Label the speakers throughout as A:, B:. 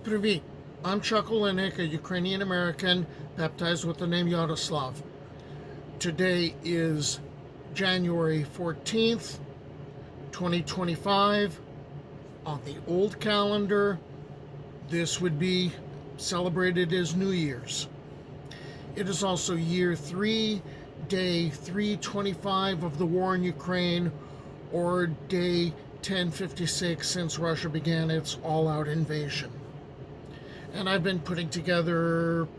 A: Привit. I'm Chuck Olenek, a Ukrainian American baptized with the name Yaroslav. Today is January 14th, 2025. On the old calendar, this would be celebrated as New Year's. It is also year 3, day 325 of the war in Ukraine, or day 1056 since Russia began its all-out invasion. And I've been putting together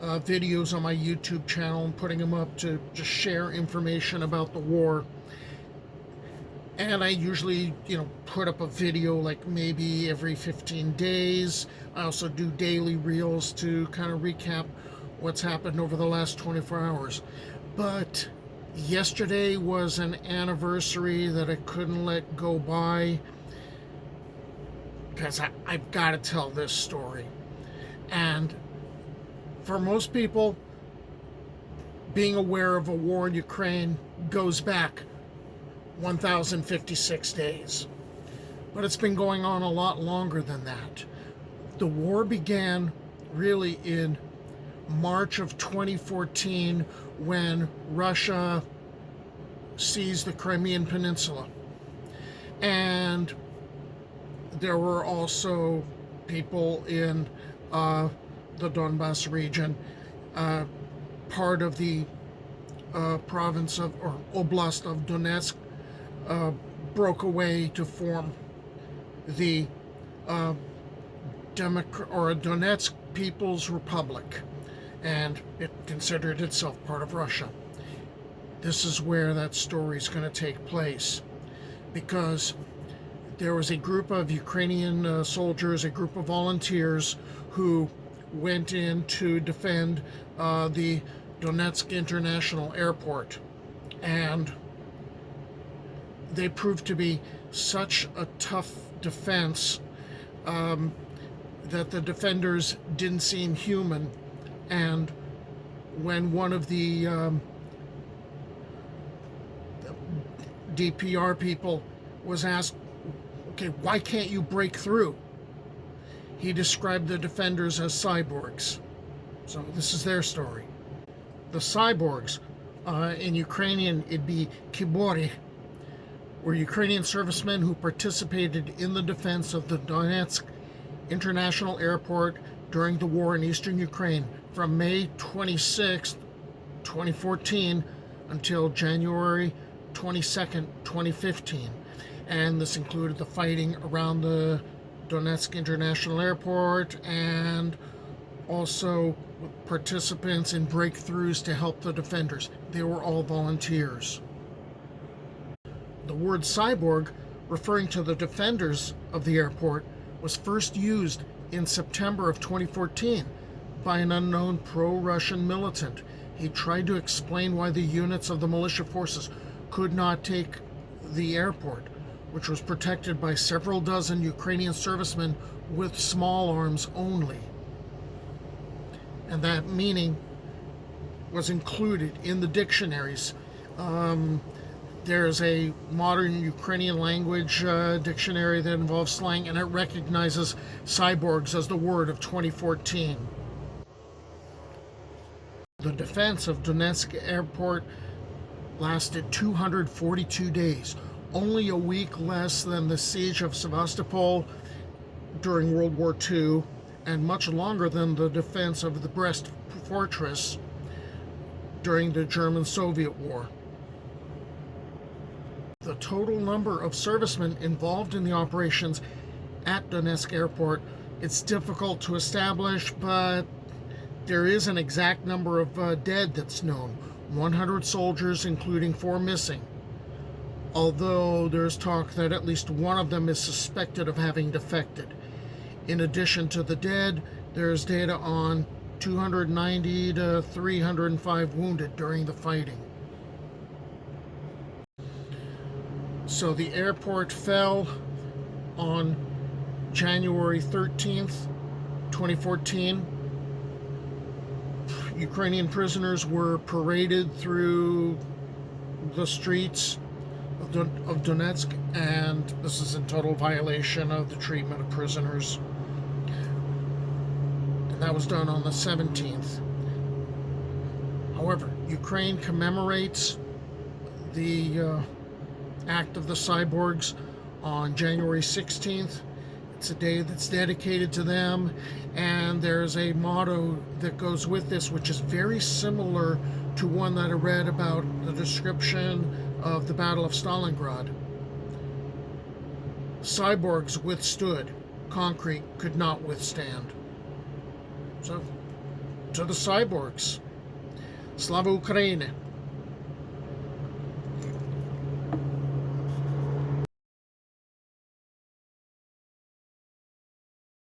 A: videos on my YouTube channel and putting them up to just share information about the war. And I usually, put up a video like maybe every 15 days. I also do daily reels to kind of recap what's happened over the last 24 hours. But yesterday was an anniversary that I couldn't let go by because I've got to tell this story. And for most people, being aware of a war in Ukraine goes back 1,056 days. But it's been going on a lot longer than that. The war began really in March of 2014 when Russia seized the Crimean Peninsula. And there were also people in the Donbass region, part of the province of, or oblast of Donetsk, broke away to form the Donetsk People's Republic, and it considered itself part of Russia. This is where that story is going to take place, because there was a group of Ukrainian soldiers, a group of volunteers who went in to defend the Donetsk International Airport. And they proved to be such a tough defense that the defenders didn't seem human. And when one of the DPR people was asked, okay, why can't you break through? He described the defenders as cyborgs. So this is their story. The cyborgs, in Ukrainian, it'd be kibori, were Ukrainian servicemen who participated in the defense of the Donetsk International Airport during the war in eastern Ukraine from May 26, 2014 until January 22nd, 2015. And this included the fighting around the Donetsk International Airport and also participants in breakthroughs to help the defenders. They were all volunteers. The word cyborg, referring to the defenders of the airport, was first used in September of 2014 by an unknown pro-Russian militant. He tried to explain why the units of the militia forces could not take the airport, which was protected by several dozen Ukrainian servicemen with small arms only. And that meaning was included in the dictionaries. There's a modern Ukrainian language dictionary that involves slang, and it recognizes cyborgs as the word of 2014. The defense of Donetsk Airport lasted 242 days, only a week less than the siege of Sevastopol during World War II, and much longer than the defense of the Brest fortress during the German-Soviet War. The total number of servicemen involved in the operations at Donetsk Airport, it's difficult to establish, but there is an exact number of dead that's known. 100 soldiers, including 4 missing. Although there's talk that at least one of them is suspected of having defected. In addition to the dead, there's data on 290 to 305 wounded during the fighting. So the airport fell on January 13th, 2014. Ukrainian prisoners were paraded through the streets of Donetsk, and this is in total violation of the treatment of prisoners. and that was done on the 17th. However, Ukraine commemorates the act of the cyborgs on January 16th. It's a day that's dedicated to them, and there's a motto that goes with this, which is very similar to one that I read about the description of the Battle of Stalingrad. Cyborgs withstood, concrete could not withstand. So, to the cyborgs, Slava Ukraini!